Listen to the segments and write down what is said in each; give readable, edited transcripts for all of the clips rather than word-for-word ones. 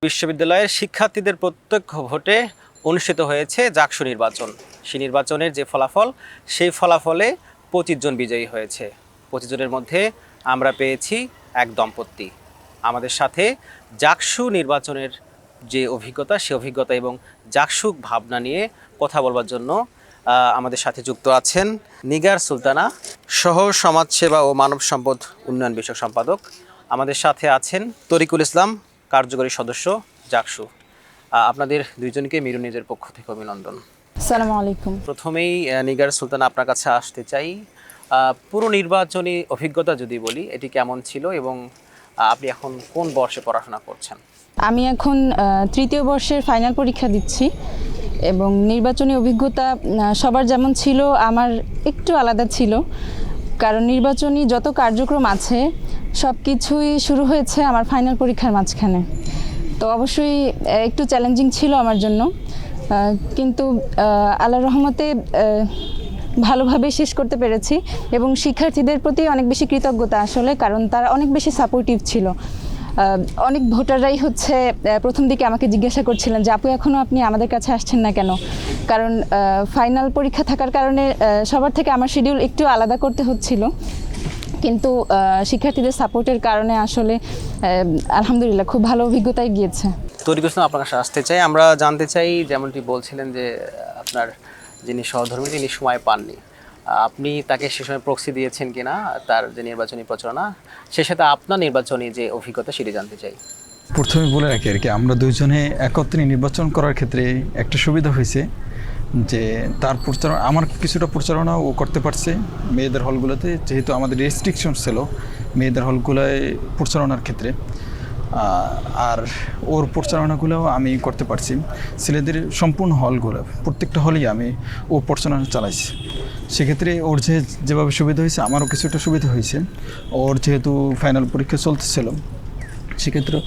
বিশ্ববিদ্যালয়ের শিক্ষার্থীদের প্রত্যক্ষ ভোটে অনুষ্ঠিত হয়েছে জাকসু নির্বাচন। সেই নির্বাচনের যে ফলাফল, সেই ফলাফলে 25 জন বিজয়ী হয়েছে। 25 জনের মধ্যে আমরা পেয়েছি এক দম্পতি। আমাদের সাথে জাকসু নির্বাচনের যে অভিজ্ঞতা, সেই অভিজ্ঞতা এবং জাকসুক ভাবনা নিয়ে কথা বলবার জন্য আমাদের সাথে যুক্ত আছেন নিগার সুলতানা, সহ সমাজসেবা ও মানব সম্পদ উন্নয়ন বিষয়ক সম্পাদক। আমাদের সাথে আছেন তরিকুল ইসলাম, কার্যকরী সদস্য জাকসু। আপনাদের দুইজনকে মিরু নিজের পক্ষ থেকে অভিনন্দন। আসসালামু আলাইকুম। প্রথমেই নিগার সুলতানা, আপনার কাছে আসতে চাই, পুরো নির্বাচনী অভিজ্ঞতা যদি বলি, এটি কেমন ছিল এবং আপনি এখন কোন বর্ষে পড়াশোনা করছেন? আমি এখন তৃতীয় বর্ষের ফাইনাল পরীক্ষা দিচ্ছি এবং নির্বাচনী অভিজ্ঞতা সবার যেমন ছিল আমার একটু আলাদা ছিল, কারণ নির্বাচনী যত কার্যক্রম আছে সব কিছুই শুরু হয়েছে আমার ফাইনাল পরীক্ষার মাঝখানে। তো অবশ্যই একটু চ্যালেঞ্জিং ছিল আমার জন্য, কিন্তু আল্লাহর রহমতে ভালোভাবে শেষ করতে পেরেছি এবং শিক্ষার্থীদের প্রতি অনেক বেশি কৃতজ্ঞতা আসলে, কারণ তারা অনেক বেশি সাপোর্টিভ ছিল। অনেক ভোটাররাই হচ্ছে প্রথম দিকে আমাকে জিজ্ঞাসা করছিলেন যে আপু এখনও আপনি আমাদের কাছে আসছেন না কেন, কারণ ফাইনাল পরীক্ষা থাকার কারণে সবার থেকে আমার শিডিউল একটু আলাদা করতে হচ্ছিল, কিন্তু শিক্ষার্থীদের সাপোর্টের কারণে আসলে আলহামদুলিল্লাহ খুব ভালো অভিজ্ঞতাই গিয়েছে। তরিকুল ইসলাম, আপনার কাছে আসতে চাই। আমরা জানতে চাই, যেমনটি বলছিলেন যে আপনার যিনি সহধর্মী তিনি সময় পাননি, আপনি তাকে সে সময় প্রক্সি দিয়েছেন কিনা তার যে নির্বাচনী প্রচারণা, সে সাথে আপনার নির্বাচনী যে অভিজ্ঞতা সেটি জানতে চাই। প্রথমে বলে রাখি আর কি, আমরা দুইজনে একত্রে নির্বাচন করার ক্ষেত্রে একটা সুবিধা হয়েছে যে তার প্রচারণা, আমার কিছুটা প্রচারণা ও করতে পারছে মেয়েদের হলগুলোতে, যেহেতু আমাদের রেস্ট্রিকশন ছিল মেয়েদের হলগুলোয় প্রচারণার ক্ষেত্রে, আর ওর প্রচারণাগুলোও আমি করতে পারছি। ছেলেদের সম্পূর্ণ হলগুলো প্রত্যেকটা হলেই ও প্রচারণা চালাইছি। সেক্ষেত্রে ওর যেভাবে সুবিধা হয়েছে আমারও কিছুটা সুবিধা হয়েছে। ওর যেহেতু ফাইনাল পরীক্ষা চলতেছিল, সেক্ষেত্রে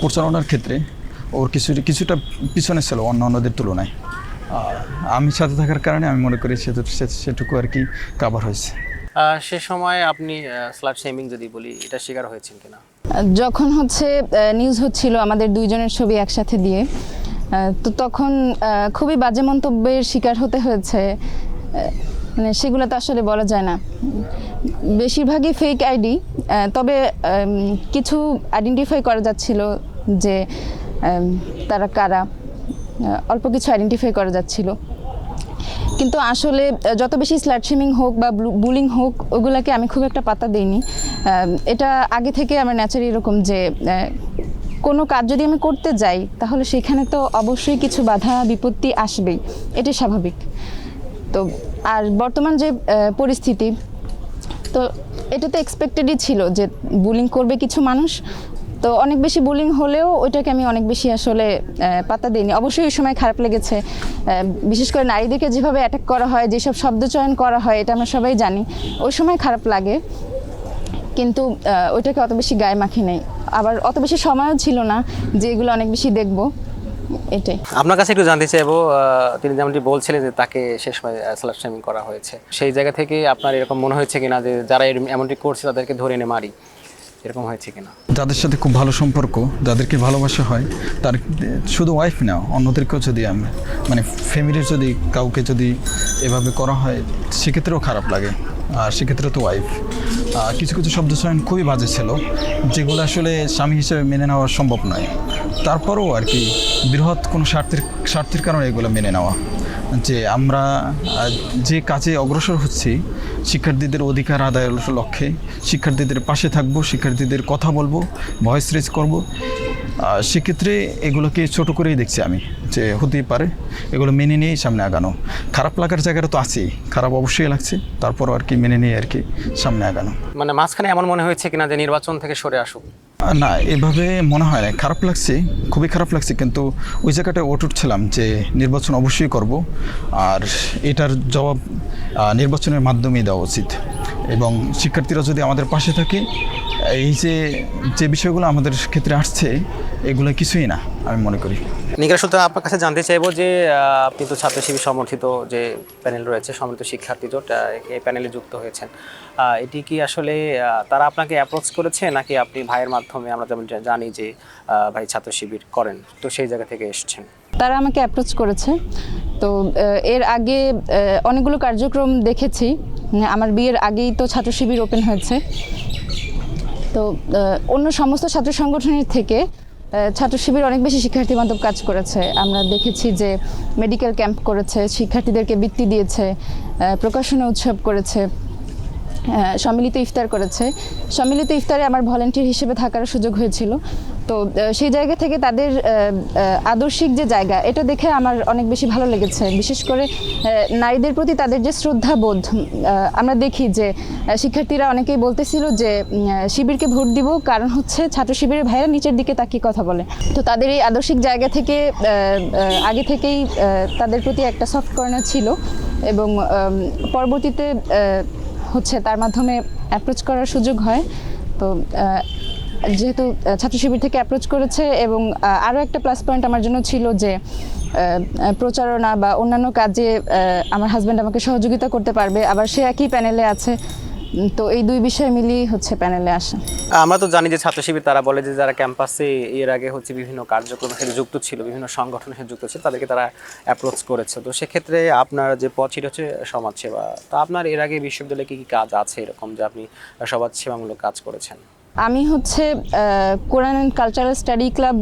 প্রচারণার ক্ষেত্রে ওর কিছুটা পিছনে ছিল অন্যদের তুলনায়। আমি সাথে থাকার কারণে আমি মনে করি সেটুকু আর কি কাভার হয়েছে। সে সময় আপনি স্লাট শেমিং যদি বলি, এটা শিকার হয়েছেন কিনা? যখন হচ্ছে নিউজ হচ্ছিল আমাদের দুইজনের ছবি একসাথে দিয়ে, তো তখন খুবই বাজে মন্তব্যের শিকার হতে হয়েছে। মানে সেগুলো তো আসলে বলা যায় না, বেশিরভাগই ফেক আইডি, তবে কিছু আইডেন্টিফাই করা যাচ্ছিল যে তারা কারা, অল্প কিছু আইডেন্টিফাই করা যাচ্ছিল। কিন্তু আসলে যত বেশি স্ল্যাট শেমিং হোক বা বুলিং হোক, ওগুলাকে আমি খুব একটা পাত্তা দিইনি। এটা আগে থেকে আমার ন্যাচারই এরকম যে কোনো কাজ যদি আমি করতে যাই তাহলে সেখানে তো অবশ্যই কিছু বাধা বিপত্তি আসবেই, এটাই স্বাভাবিক। তো আর বর্তমান যে পরিস্থিতি, তো এটা তো এক্সপেক্টেডই ছিল যে বুলিং করবে কিছু মানুষ, তো অনেক বেশি বুলিং হলেও ওইটাকে আমি অনেক বেশি আসলে পাত্তা দিইনি। অবশ্যই ওই সময় খারাপ লেগেছে, বিশেষ করে নারীদেরকে যেভাবে অ্যাটাক করা হয়, যেসব শব্দচয়ন করা হয়, এটা আমরা সবাই জানি। ওই সময় খারাপ লাগে, কিন্তু ওইটাকে অত বেশি গায়ে মাখি নাই। আবার অত বেশি সময়ও ছিল না যে এগুলো অনেক বেশি দেখবো, এটাই। আপনার কাছে একটু জানতে চাইবো, তিনি যেমনটি বলছিলেন যে তাকে সে সময় স্ল্যাট শেমিং করা হয়েছে, সেই জায়গা থেকে আপনার এরকম মনে হয়েছে কিনা যে যারা এমনটি করছে তাদেরকে ধরে এনে মারি, এরকম হয়েছে কিনা? যাদের সাথে খুব ভালো সম্পর্ক, যাদেরকে ভালোবাসা হয়, তার শুধু ওয়াইফ না, অন্যদেরকেও যদি মানে ফ্যামিলির যদি কাউকে যদি এভাবে করা হয়, সেক্ষেত্রেও খারাপ লাগে। আর সেক্ষেত্রে তো ওয়াইফ কিছু কিছু শব্দচয়ন খুবই বাজে ছিল, যেগুলো আসলে স্বামী হিসেবে মেনে নেওয়া সম্ভব নয়। তারপরেও আর কি বৃহৎ কোনো স্বার্থের কারণে এগুলো মেনে নেওয়া, যে আমরা যে কাজে অগ্রসর হচ্ছি শিক্ষার্থীদের অধিকার আদায়ের লক্ষ্যে, শিক্ষার্থীদের পাশে থাকবো, শিক্ষার্থীদের কথা বলবো, ভয়েস রেজ করবো, সেক্ষেত্রে এগুলোকে ছোট করেই দেখছি আমি, যে হতেই পারে এগুলো মেনে নিয়েই সামনে আগানো। খারাপ লাগার জায়গাটা তো আছেই, খারাপ অবশ্যই লাগছে, তারপরও আর কি মেনে নিয়ে আর কি সামনে আগানো। মানে মাঝখানে এমন মনে হয়েছে কিনা যে নির্বাচন থেকে সরে আসুক? না, এভাবে মনে হয় না। খারাপ লাগছে, খুবই খারাপ লাগছে, কিন্তু ওই জায়গাটায় অটুট ছিলাম যে নির্বাচন অবশ্যই করব, আর এটার জবাব নির্বাচনের মাধ্যমেই দেওয়া উচিত। এবং শিক্ষার্থীরা যদি আমাদের পাশে থাকে, এই যে যে বিষয়গুলো আমাদের ক্ষেত্রে আসছে এগুলো কিছুই না আমি মনে করি। নিগার সুলতান, আপনার কাছে জানতে চাইবো যে আপনি তো ছাত্র শিবির সমর্থিত যে প্যানেল রয়েছে সমর্থিত শিক্ষার্থী জোট, এই প্যানেলে যুক্ত হয়েছেন, এটি কি আসলে তারা আপনাকে অ্যাপ্রোচ করেছে নাকি আপনি ভাইয়ের মাধ্যমে, আমরা যেমন জানি যে ভাই ছাত্র শিবির করেন, তো সেই জায়গা থেকে এসেছেন? তারা আমাকে অ্যাপ্রোচ করেছে। তো এর আগে অনেকগুলো কার্যক্রম দেখেছি। আমার বিয়ের আগেই তো ছাত্র শিবির ওপেন হয়েছে। তো অন্য সমস্ত ছাত্র সংগঠনের থেকে ছাত্র শিবির অনেক বেশি শিক্ষার্থী বান্ধব কাজ করেছে। আমরা দেখেছি যে মেডিকেল ক্যাম্প করেছে, শিক্ষার্থীদেরকে বৃত্তি দিয়েছে, প্রকাশনা উৎসব করেছে, সম্মিলিত ইফতার করেছে। সম্মিলিত ইফতারে আমার ভলেন্টিয়ার হিসেবে থাকার সুযোগ হয়েছিল। তো সেই জায়গা থেকে তাদের আদর্শিক যে জায়গা, এটা দেখে আমার অনেক বেশি ভালো লেগেছে। বিশেষ করে নারীদের প্রতি তাদের যে শ্রদ্ধাবোধ, আমরা দেখি যে শিক্ষার্থীরা অনেকেই বলতেছিল যে শিবিরকে ভোট দিব, কারণ হচ্ছে ছাত্র শিবিরের ভাইরা নিচের দিকে তাকিয়ে কথা বলে। তো তাদের এই আদর্শিক জায়গা থেকে আগে থেকেই তাদের প্রতি একটা সফট কর্নার ছিল, এবং পরবর্তীতে হচ্ছে তার মাধ্যমে অ্যাপ্রোচ করার সুযোগ হয়। তো যেহেতু ছাত্র শিবির থেকে অ্যাপ্রোচ করেছে, এবং আরও একটা প্লাস পয়েন্ট আমার জন্য ছিল যে প্রচারণা বা অন্যান্য কাজে আমার হাজব্যান্ড আমাকে সহযোগিতা করতে পারবে, আবার সে একই প্যানেলে আছে। তো এই দুই বিষয় মিলিয়ে হচ্ছে প্যানেলে আসা। আমরা তো জানি যে ছাত্র শিবির তারা বলে যে যারা ক্যাম্পাসে এর আগে হচ্ছে বিভিন্ন কার্যক্রমের সাথে যুক্ত ছিল, বিভিন্ন সংগঠনের সাথে যুক্ত ছিল, তাদেরকে তারা অ্যাপ্রোচ করেছে। তো সেক্ষেত্রে আপনার যে পথ সেটা হচ্ছে সমাজসেবা। তো আপনার এর আগে বিশ্ববিদ্যালয়ে কী কী কাজ আছে এরকম যে আপনি সমাজসেবামূলক কাজ করেছেন? আমি হচ্ছে কোরআন অ্যান্ড কালচারাল স্টাডি ক্লাব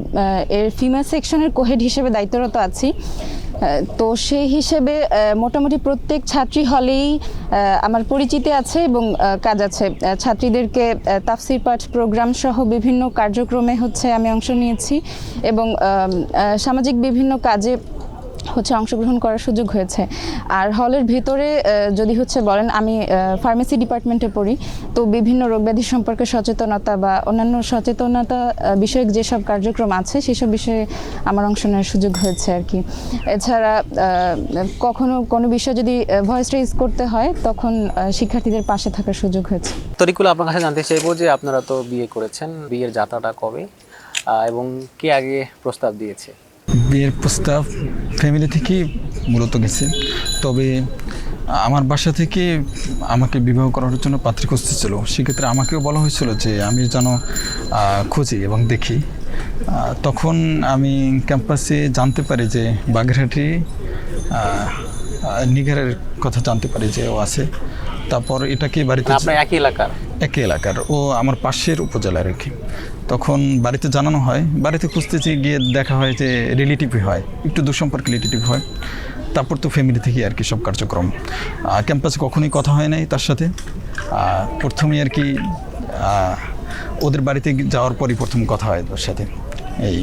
এর ফিমেল সেকশনের কোহেড হিসেবে দায়িত্বরত আছি। তো সেই হিসেবে মোটামুটি প্রত্যেক ছাত্রী হলেই আমার পরিচিতি আছে এবং কাজ আছে। ছাত্রীদেরকে তাফসির পাঠ প্রোগ্রাম সহ বিভিন্ন কার্যক্রমে হচ্ছে আমি অংশ নিয়েছি, এবং সামাজিক বিভিন্ন কাজে হচ্ছে অংশগ্রহণ করার সুযোগ হয়েছে। আর হলের ভিতরে যদি হচ্ছে বলেন, আমি ফার্মেসি ডিপার্টমেন্টে পড়ি, তো বিভিন্ন রোগব্যাধি সম্পর্কে সচেতনতা বা অন্যান্য সচেতনতা বিষয়ক যেসব কার্যক্রম আছে সেসব বিষয়ে আমার অংশ নেওয়ার সুযোগ হয়েছে আর কি। এছাড়া কখনো কোনো বিষয় যদি ভয়েস রেজ করতে হয়, তখন শিক্ষার্থীদের পাশে থাকার সুযোগ হয়েছে। তরিকুল, আপনার কাছে জানতে চাইবো যে আপনারা তো বিয়ে করেছেন, বিয়ের যাত্রাটা কবে এবং কে আগে প্রস্তাব দিয়েছে? বিয়ের প্রস্তাব ফ্যামিলি থেকেই মূলত গেছে, তবে আমার বাসা থেকে আমাকে বিবাহ করার জন্য পাত্রী খুঁজতেছিল। সেক্ষেত্রে আমাকেও বলা হয়েছিল যে আমি যেন খুঁজি এবং দেখি। তখন আমি ক্যাম্পাসে জানতে পারি যে বাগেরহাটি নিগারের কথা জানতে পারি যে ও আছে। তারপর এটাকে বাড়িতে, আপনার একই এলাকার, ও আমার পাশের উপজেলার আর কি। তখন বাড়িতে জানানো হয়, বাড়িতে খুঁজতেছি, গিয়ে দেখা হয় যে রিলেটিভই হয়, একটু দুঃসম্পর্ক রিলেটিভ হয়। তারপর তো ফ্যামিলি থেকে আর কি সব কার্যক্রম। ক্যাম্পাসে কখনোই কথা হয় নাই তার সাথে। প্রথমেই আর কি ওদের বাড়িতে যাওয়ার পরই প্রথম কথা হয় ওর সাথে। এই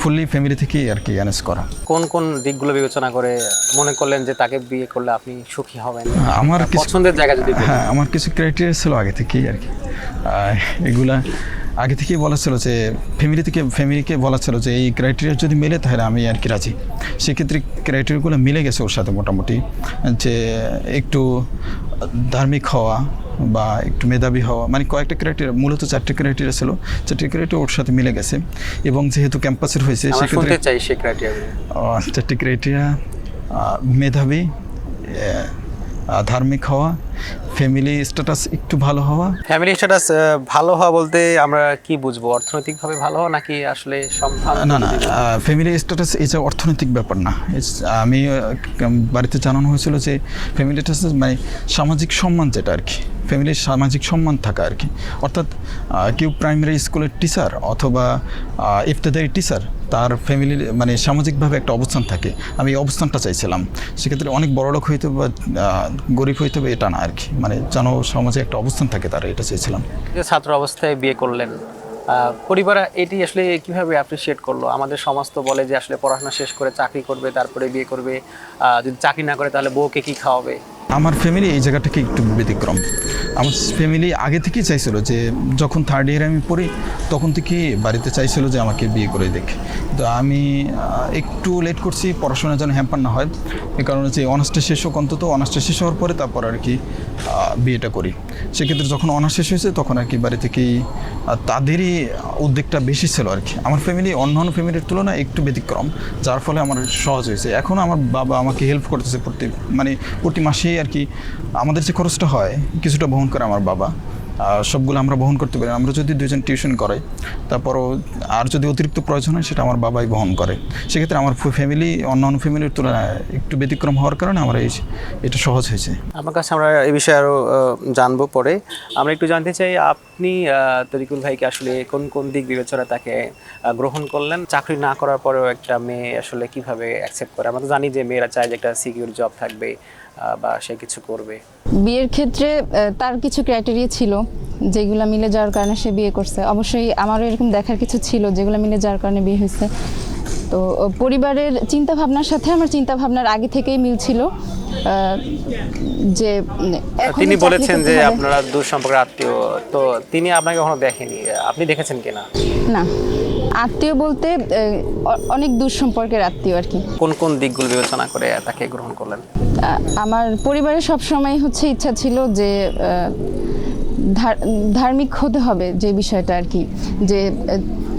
ফুললি ফ্যামিলি থেকেই আর কি অ্যারেঞ্জ করা। কোন কোন দিকগুলো বিবেচনা করে মনে করলেন যে তাকে বিয়ে করলে আপনি সুখী হবেন? আমার পছন্দের জায়গা যদি বলেন। হ্যাঁ, আমার কিছু ক্রাইটেরিয়া ছিল আগে থেকেই আর কি। এগুলা আগে থেকেই বলা ছিল যে ফ্যামিলিকে বলা ছিল যে এই ক্রাইটেরিয়া যদি মেলে তাহলে আমি আর কি রাজি। সেক্ষেত্রে ক্রাইটেরিয়াগুলো মিলে গেছে ওর সাথে মোটামুটি, যে একটু ধার্মিক হওয়া বা একটু মেধাবী হওয়া, মানে কয়েকটা ক্রাইটেরিয়া, মূলত 4টে ক্রাইটেরিয়া ছিল। 4টে ক্রাইটেরিয়া ওর সাথে মিলে গেছে, এবং যেহেতু ক্যাম্পাসের হয়েছে সেক্ষেত্রে 4টে ক্রাইটেরিয়া: মেধাবী, ধার্মিক হওয়া, ফ্যামিলি স্ট্যাটাস একটু ভালো হওয়া। ফ্যামিলি স্ট্যাটাস ভালো হওয়া বলতে আমরা কি বুঝবো? অর্থনৈতিকভাবে ভালো হওয়া নাকি আসলে না, ফ্যামিলি স্ট্যাটাস এই যে অর্থনৈতিক ব্যাপার না। আমি বাড়িতে জানানো হয়েছিল যে ফ্যামিলি স্ট্যাটাস মানে সামাজিক সম্মান, যেটা আর কি ফ্যামিলির সামাজিক সম্মান থাকা আর কি। অর্থাৎ কেউ প্রাইমারি স্কুলের টিচার অথবা ইফতেদায়ী টিচার, তার ফ্যামিলির মানে সামাজিকভাবে একটা অবস্থান থাকে। আমি এই অবস্থানটা চাইছিলাম। সেক্ষেত্রে অনেক বড়লোক হইতে বা গরিব হইতে হবে এটা না আর কি, মানে যেন সমাজে একটা অবস্থান থাকে তারা, এটা চাইছিলাম। ছাত্র অবস্থায় বিয়ে করলেন, পরিবার এটি আসলে কিভাবে অ্যাপ্রিসিয়েট করলো? আমাদের সমাজ তো বলে যে আসলে পড়াশোনা শেষ করে চাকরি করবে, তারপরে বিয়ে করবে, যদি চাকরি না করে তাহলে বউকে কি খাওয়াবে? আমার ফ্যামিলি এই জায়গাটাকে একটু ব্যতিক্রম। আমার ফ্যামিলি আগে থেকেই চাইছিল যে যখন থার্ড ইয়ারে আমি পড়ি তখন থেকে বাড়িতে চাইছিল যে আমাকে বিয়ে করে দেখে। তো আমি একটু লেট করছি পড়াশোনার জন্য হ্যাম্পার না হয়, এই কারণে যে অনার্সটা শেষ হোক, অন্তত অনার্সটা শেষ হওয়ার পরে তারপর আর কি বিয়েটা করি। সেক্ষেত্রে যখন অনার্স শেষ হয়েছে তখন আর কি বাড়ি থেকেই তাদেরই উদ্যোগটা বেশি ছিল আর কি। আমার ফ্যামিলি অন্যান্য ফ্যামিলির তুলনায় একটু ব্যতিক্রম, যার ফলে আমার সহজ হয়েছে। এখন আমার বাবা আমাকে হেল্প করতেছে প্রতি মাসেই আর কি আমাদের যে খরচটা হয় কিছুটা বহন করে আমার বাবা। সবগুলো আমরা বহন করতে পারি। আমরা যদি দুজন টিউশন করাই, তারপরও আর যদি অতিরিক্ত প্রয়োজন হয় সেটা আমার বাবাই বহন করে। সেক্ষেত্রে আমার ফ্যামিলি অন্যান্য ফ্যামিলির তুলনায় একটু ব্যতিক্রম হওয়ার কারণে আমার এটা সহজ হয়েছে। আমার কাছে আমরা এই বিষয়ে আরও জানবো পরে। আমরা একটু জানতে চাই আপনি তরিকুল ভাইকে আসলে কোন কোন দিক বিবেচনা তাকে গ্রহণ করলেন? চাকরি না করার পরেও একটা মেয়ে আসলে কিভাবে অ্যাকসেপ্ট করে? আমরা তো জানি যে মেয়েরা চায় যে একটা সিকিউর জব থাকবে বা সে কিছু করবে। বিয়ের ক্ষেত্রে তার কিছু ক্রাইটেরিয়া ছিল যেগুলো মিলে যাওয়ার কারণে সে বিয়ে করছে। অবশ্যই আমারও এরকম দেখার কিছু ছিল যেগুলো মিলে যাওয়ার কারণে বিয়ে হয়েছে। তো পরিবারের চিন্তা ভাবনার সাথে আমার চিন্তা ভাবনার আগে থেকেই মিল ছিল। যে তিনি বলেছেন যে আপনারা দূর সম্পর্কের আত্মীয়, তো তিনি আপনাকে কখনো দেখেনি, আপনি দেখেছেন কিনা? না, আত্মীয় বলতে অনেক দূর সম্পর্কের আত্মীয় আর কি। কোন কোন দিকগুলো বিবেচনা করে তাকে গ্রহণ করলেন? আমার পরিবারের সবসময় হচ্ছে ইচ্ছা ছিল যে ধার্মিক হতে হবে, যে বিষয়টা আর কি, যে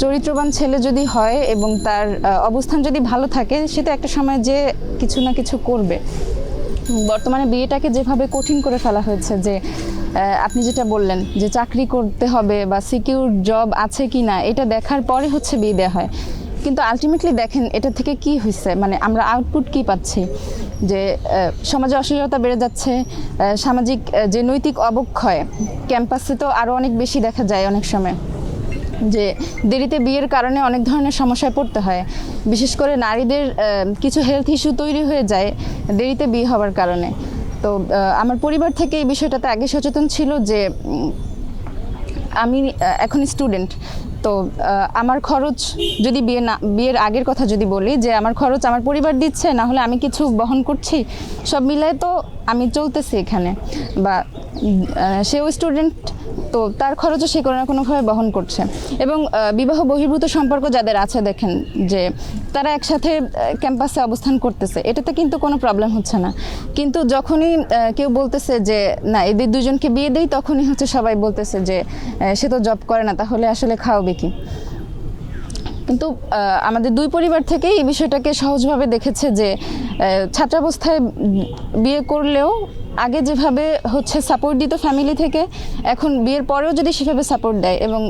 চরিত্রবান ছেলে যদি হয় এবং তার অবস্থান যদি ভালো থাকে সেটা একটা সময় যে কিছু না কিছু করবে। বর্তমানে বিয়েটাকে যেভাবে কঠিন করে ফেলা হয়েছে, যে আপনি যেটা বললেন যে চাকরি করতে হবে বা সিকিউর জব আছে কি না এটা দেখার পরে হচ্ছে বিয়ে দেওয়া হয়। কিন্তু আলটিমেটলি দেখেন এটা থেকে কি হয়েছে, মানে আমরা আউটপুট কি পাচ্ছি, যে সমাজে অশ্লীলতা বেড়ে যাচ্ছে, সামাজিক যে নৈতিক অবক্ষয় ক্যাম্পাসে তো আরও অনেক বেশি দেখা যায় অনেক সময়, যে দেরিতে বিয়ের কারণে অনেক ধরনের সমস্যায় পড়তে হয়। বিশেষ করে নারীদের কিছু হেলথ ইস্যু তৈরি হয়ে যায় দেরিতে বিয়ে হওয়ার কারণে। তো আমার পরিবার থেকে এই বিষয়টাতে আগে সচেতন ছিল যে আমি এখন স্টুডেন্ট, তো আমার খরচ যদি বিয়ের আগের কথা যদি বলি, যে আমার খরচ আমার পরিবার দিচ্ছে, না হলে আমি কিছু বহন করছি, সব মিলায় তো আমি চলতেছি এখানে, বা সেও স্টুডেন্ট, তো তার খরচও সে কোনো না কোনোভাবে বহন করছে। এবং বিবাহ বহির্ভূত সম্পর্ক যাদের আছে দেখেন যে তারা একসাথে ক্যাম্পাসে অবস্থান করতেছে, এটাতে কিন্তু কোনো প্রবলেম হচ্ছে না। কিন্তু যখনই কেউ বলতেছে যে না এদের দুজনকে বিয়ে দেই, তখনই হচ্ছে সবাই বলতেছে যে সে তো জব করে না, তাহলে আসলে খাওয়াবে কি। কিন্তু আমাদের দুই পরিবার থেকেই এই বিষয়টাকে সহজভাবে দেখেছে যে ছাত্রাবস্থায় বিয়ে করলেও আগে যেভাবে হচ্ছে সাপোর্ট দিত ফ্যামিলি থেকে, এখন বিয়ের পরেও যদি সেভাবে সাপোর্ট দেয়, এবং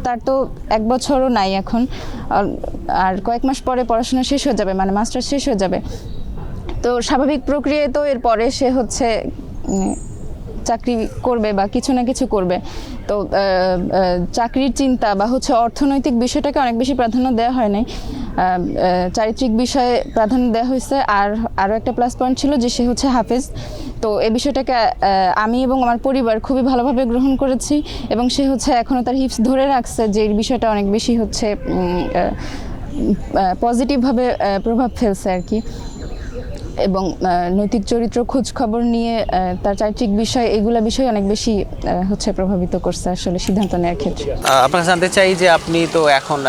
তার তো 1 বছরও নাই এখন, আর কয়েক মাস পরে পড়াশোনা শেষ হয়ে যাবে, মানে মাস্টার্স শেষ হয়ে যাবে। তো স্বাভাবিক প্রক্রিয়ায় তো এরপরে সে হচ্ছে চাকরি করবে বা কিছু না কিছু করবে। তো চাকরির চিন্তা বা হচ্ছে অর্থনৈতিক বিষয়টাকে অনেক বেশি প্রাধান্য দেওয়া হয় নাই, চারিত্রিক বিষয়ে প্রাধান্য দেওয়া হয়েছে। আর আরও একটা প্লাস পয়েন্ট ছিল যে সে হচ্ছে হাফেজ। তো এই বিষয়টাকে আমি এবং আমার পরিবার খুবই ভালোভাবে গ্রহণ করেছি, এবং সে হচ্ছে এখনও তার হিপস ধরে রাখছে, যে এই বিষয়টা অনেক বেশি হচ্ছে পজিটিভভাবে প্রভাব ফেলছে আর কি। এবং নৈতিক চরিত্র খোঁজ খবর নিয়ে তার চারিত্রিক বিষয়, এগুলা বিষয় অনেক বেশি হচ্ছে প্রভাবিত করছে আসলে সিদ্ধান্ত নেওয়ার ক্ষেত্রে। আপনাকে জানতে চাই যে আপনি তো এখন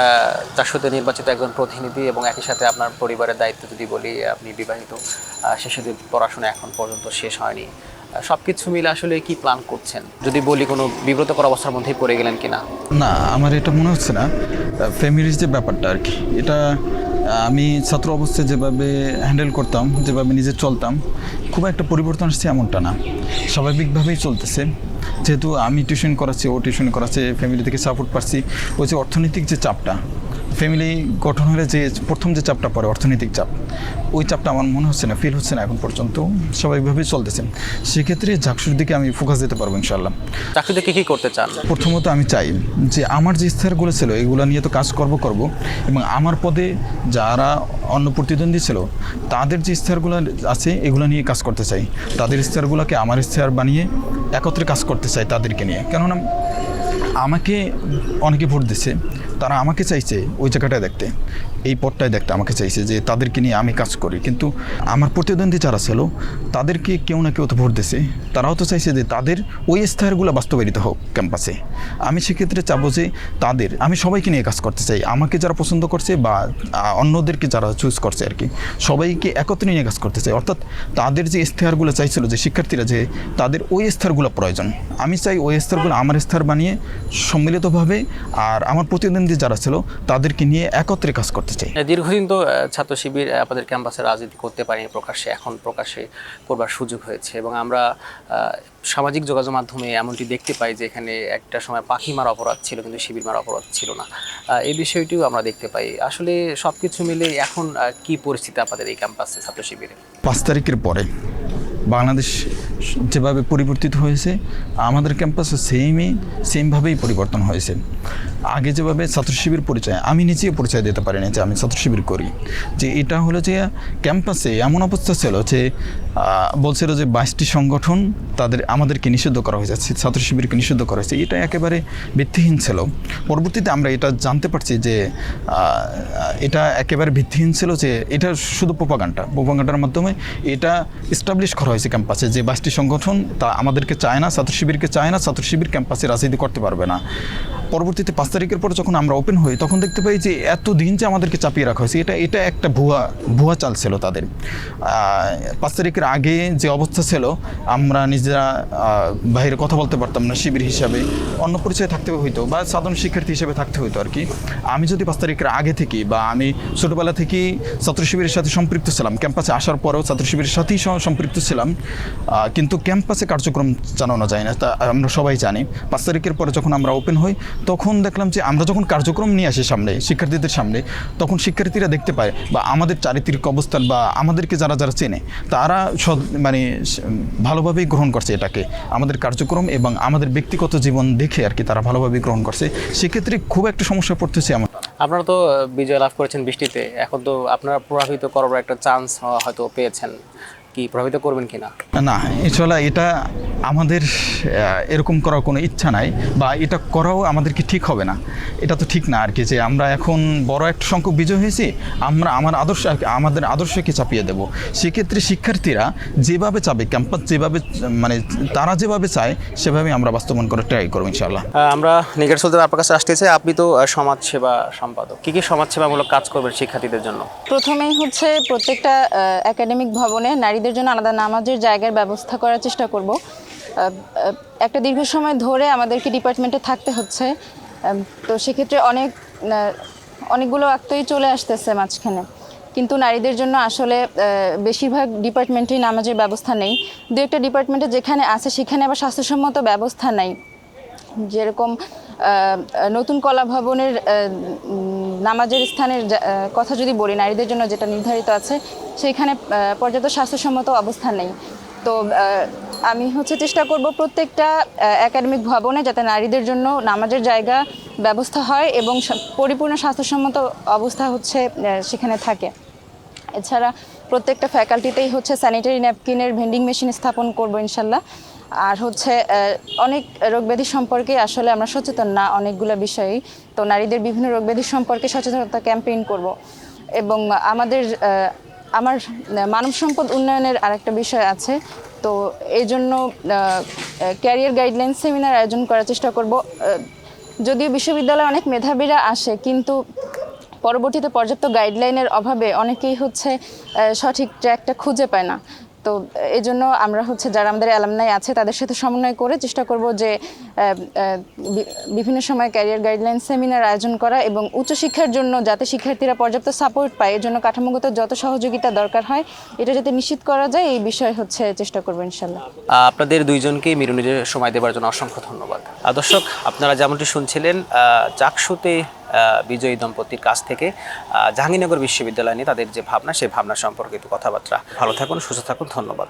জাসদে নির্বাচিত একজন প্রতিনিধি, এবং একই সাথে আপনার পরিবারের দায়িত্ব যদি বলি, আপনি বিবাহিত, শিশুদের পড়াশোনা এখন পর্যন্ত শেষ হয়নি, সব কিছু মিলে আসলে কি প্ল্যান করছেন? যদি বলি কোনো বিব্রতকর অবস্থার মধ্যেই পড়ে গেলেন কিনা? না, আমার এটা মনে হচ্ছে না। ফ্যামিলির যে ব্যাপারটা আর কি, এটা আমি ছাত্র অবস্থায় যেভাবে হ্যান্ডেল করতাম, যেভাবে নিজে চলতাম, খুব একটা পরিবর্তন আসছে এমনটা না, স্বাভাবিকভাবেই চলতেছে। যেহেতু আমি টিউশন করাচ্ছি, ও টিউশন করাচ্ছে, ফ্যামিলি থেকে সাপোর্ট পাচ্ছি। ওই যে অর্থনৈতিক যে চাপটা, ফ্যামিলি গঠন হলে যে প্রথম যে চাপটা পড়ে অর্থনৈতিক চাপ, ওই চাপটা আমার মনে হচ্ছে না, ফিল হচ্ছে না এখন পর্যন্ত, স্বাভাবিকভাবেই চলতেছে। সেক্ষেত্রে জাকসুর দিকে আমি ফোকাস দিতে পারবো ইনশাল্লাহ। চাকরিতে কী কী করতে চান? প্রথমত আমি চাই যে আমার যে ইশতেহারগুলো ছিল এগুলো নিয়ে তো কাজ করব, এবং আমার পদে যারা অন্য প্রতিদ্বন্দ্বী ছিল তাদের যে ইশতেহারগুলো আছে এগুলো নিয়ে কাজ করতে চাই। তাদের ইশতেহারগুলোকে আমার ইশতেহার বানিয়ে একত্রে কাজ করতে চাই তাদেরকে নিয়ে। কেননা আমাকে অনেকে ভোট দিচ্ছে, তারা আমাকে চাইছে ওই জায়গাটায় দেখতে, এই পথটাই দেখতে আমাকে চাইছে যে তাদেরকে নিয়ে আমি কাজ করি। কিন্তু আমার প্রতিদ্বন্দ্বী যারা ছিল তাদেরকে কেউ না কেউ তো ভোট দিছে, তারাও তো চাইছে যে তাদের ওই ইস্তেহারগুলো বাস্তবায়িত হোক ক্যাম্পাসে। আমি সেক্ষেত্রে চাবো যে আমি সবাইকে নিয়ে কাজ করতে চাই, আমাকে যারা পছন্দ করছে বা অন্যদেরকে যারা চুজ করছে আর কি, সবাইকে একত্রে নিয়ে কাজ করতে চাই। অর্থাৎ তাদের যে ইস্তেহারগুলো চাইছিল যে শিক্ষার্থীরা, যে তাদের ওই ইস্তেহারগুলো প্রয়োজন, আমি চাই ওই ইস্তেহারগুলো আমার ইস্তেহার বানিয়ে সম্মিলিতভাবে আর আমার প্রতিদ্বন্দ্বী যারা ছিল তাদেরকে নিয়ে একত্রে কাজ করতে চাই। দীর্ঘদিন তো ছাত্র শিবির আপনাদের ক্যাম্পাসে রাজনীতি করতে পারেনি প্রকাশ্যে, এখন প্রকাশ্যে করবার সুযোগ হয়েছে এবং আমরা সামাজিক যোগাযোগ মাধ্যমে এমনটি দেখতে পাই যে এখানে একটা সময় পাখি মারা অপরাধ ছিল কিন্তু শিবির মারা অপরাধ ছিল না। এই বিষয়টিও আমরা দেখতে পাই। আসলে সব কিছু মিলে এখন কি পরিস্থিতি আপনাদের এই ক্যাম্পাসে ছাত্র শিবিরে? 5 তারিখের পরে বাংলাদেশ যেভাবে পরিবর্তিত হয়েছে, আমাদের ক্যাম্পাসে সেমভাবেই পরিবর্তন হয়েছে। আগে যেভাবে ছাত্র শিবির পরিচয়, আমি নিজেও পরিচয় দিতে পারি না যে আমি ছাত্র শিবির করি, যে এটা হলো যে ক্যাম্পাসে এমন অবস্থা ছিল যে বলছিল যে 22টি সংগঠন আমাদেরকে নিষিদ্ধ করা হয়েছে, ছাত্র শিবিরকে নিষিদ্ধ করা হয়েছে। এটা একেবারে ভিত্তিহীন ছিল। পরবর্তীতে আমরা এটা জানতে পারছি যে এটা একেবারে ভিত্তিহীন ছিল, যে এটা শুধু প্রোপাগান্ডার মাধ্যমে এটা এস্টাবলিশ করা হয়েছে ক্যাম্পাসে যে 22টি সংগঠন তা আমাদেরকে চায় না, ছাত্র শিবিরকে চায় না, ছাত্র শিবির ক্যাম্পাসে রাজনীতি করতে পারবে না। পরবর্তীতে 5 তারিখের পরে যখন আমরা ওপেন হই তখন দেখতে পাই যে এতদিন যে আমাদেরকে চাপিয়ে রাখা হয়েছে, এটা একটা ভুয়া চাল ছিল তাদের। 5 তারিখের আগে যে অবস্থা ছিল, আমরা নিজেরা বাইরে কথা বলতে পারতাম না, শিবির হিসাবে অন্য পরিচয় থাকতে হইতো বা সাধারণ শিক্ষার্থী হিসেবে থাকতে হইতো আর কি। আমি যদি 5 তারিখের আগে থেকে বা আমি ছোটোবেলা থেকেই ছাত্র শিবিরের সাথে সম্পৃক্ত ছিলাম, ক্যাম্পাসে আসার পরেও ছাত্র শিবিরের সাথেই সম্পৃক্ত ছিলাম, কিন্তু ক্যাম্পাসে কার্যক্রম জানানো যায় না, তা আমরা সবাই জানি। 5 তারিখের পরে যখন আমরা ওপেন হই তখন দেখলাম যে আমরা যখন কার্যক্রম নিয়ে আসি সামনে শিক্ষার্থীদের সামনে, তখন শিক্ষার্থীরা দেখতে পায় বা আমাদের চারিত্রিক অবস্থান বা আমাদেরকে যারা চেনে তারা ভালোভাবেই গ্রহণ করছে এটাকে, আমাদের কার্যক্রম এবং আমাদের ব্যক্তিগত জীবন দেখে আর কি তারা ভালোভাবেই গ্রহণ করছে। সেক্ষেত্রে খুব একটা সমস্যা পড়তেছে আমার। আপনারা তো বিজয় লাভ করেছেন বৃষ্টিতে, এখন তো আপনারা প্রভাবিত করার একটা চান্স হয়তো পেয়েছেন, কি প্রভাবিত করবেন কিনা? না, ইনশাআল্লাহ এটা আমাদের এরকম করার কোনো ইচ্ছা নাই বা এটা করাও আমাদেরকে ঠিক হবে না। এটা তো ঠিক না আর কি, যে আমরা এখন বড় একটা সংখ্যক বিজয় হয়েছি, আমরা আমাদের আদর্শকে চাপিয়ে দেব। সেক্ষেত্রে শিক্ষার্থীরা যেভাবে চাবে, ক্যাম্পাস যেভাবে তারা যেভাবে চায় সেভাবে আমরা বাস্তবায়ন করে ট্রাই করবো ইনশাআল্লাহ। আমরা নিগার সুলতান আপনার কাছে আসতে চাই, আপনি তো সমাজসেবা সম্পাদক, কি সমাজসেবামূলক কাজ করবেন শিক্ষার্থীদের জন্য? প্রথমেই হচ্ছে প্রত্যেকটা একাডেমিক ভবনে নারীদের জন্য আলাদা নামাজের জায়গার ব্যবস্থা করার চেষ্টা করব। একটা দীর্ঘ সময় ধরে আমাদেরকে ডিপার্টমেন্টে থাকতে হচ্ছে, তো সেক্ষেত্রে অনেকগুলো আক্তই চলে আসতেছে মাঝখানে, কিন্তু নারীদের জন্য আসলে বেশিরভাগ ডিপার্টমেন্টেই নামাজের ব্যবস্থা নেই। দু একটা ডিপার্টমেন্টে যেখানে আছে সেখানে আবার স্বাস্থ্যসম্মত ব্যবস্থা নাই। যেরকম নতুন কলা ভবনের নামাজের স্থানের কথা যদি বলি, নারীদের জন্য যেটা নির্ধারিত আছে সেইখানে পর্যাপ্ত স্বাস্থ্যসম্মত অবস্থা নেই। তো আমি চেষ্টা করব প্রত্যেকটা একাডেমিক ভবনে যাতে নারীদের জন্য নামাজের জায়গা ব্যবস্থা হয় এবং পরিপূর্ণ স্বাস্থ্যসম্মত অবস্থা সেখানে থাকে। এছাড়া প্রত্যেকটা ফ্যাকাল্টিতেই স্যানিটারি ন্যাপকিনের ভেন্ডিং মেশিন স্থাপন করব ইনশাল্লাহ। আর অনেক রোগব্যাধি সম্পর্কে আসলে আমরা সচেতন না অনেকগুলো বিষয়েই, তো নারীদের বিভিন্ন রোগব্যাধি সম্পর্কে সচেতনতা ক্যাম্পেইন করব। এবং আমার মানব সম্পদ উন্নয়নের আরেকটা বিষয় আছে, তো এই জন্য ক্যারিয়ার গাইডলাইন সেমিনার আয়োজন করার চেষ্টা করব। যদিও বিশ্ববিদ্যালয়ে অনেক মেধাবীরা আসে, কিন্তু পরবর্তীতে পর্যাপ্ত গাইডলাইনের অভাবে অনেকেই সঠিক ট্র্যাকটা খুঁজে পায় না। তো এই জন্য আমরা যারা আমাদের অ্যালামনাই আছে তাদের সাথে সমন্বয় করে চেষ্টা করব যে বিভিন্ন সময় ক্যারিয়ার গাইডলাইন সেমিনার আয়োজন করা এবং উচ্চশিক্ষার জন্য যাতে শিক্ষার্থীরা পর্যাপ্ত সাপোর্ট পায়, এর জন্য কাঠামোগত যত সহযোগিতা দরকার হয় এটা যাতে নিশ্চিত করা যায়, এই বিষয়ে চেষ্টা করবো ইনশাল্লাহ। আপনাদের দুইজনকে মিরুনিজে সময় দেওয়ার জন্য অসংখ্য ধন্যবাদ। দর্শক, আপনারা যেমনটি শুনছিলেন চাকসুতে বিজয়ী দম্পতির কাছ থেকে জাহাঙ্গীরনগর বিশ্ববিদ্যালয় নিয়ে তাদের যে ভাবনা, সেই ভাবনা সম্পর্কিত কথাবার্তা। ভালো থাকুন, সুস্থ থাকুন, ধন্যবাদ।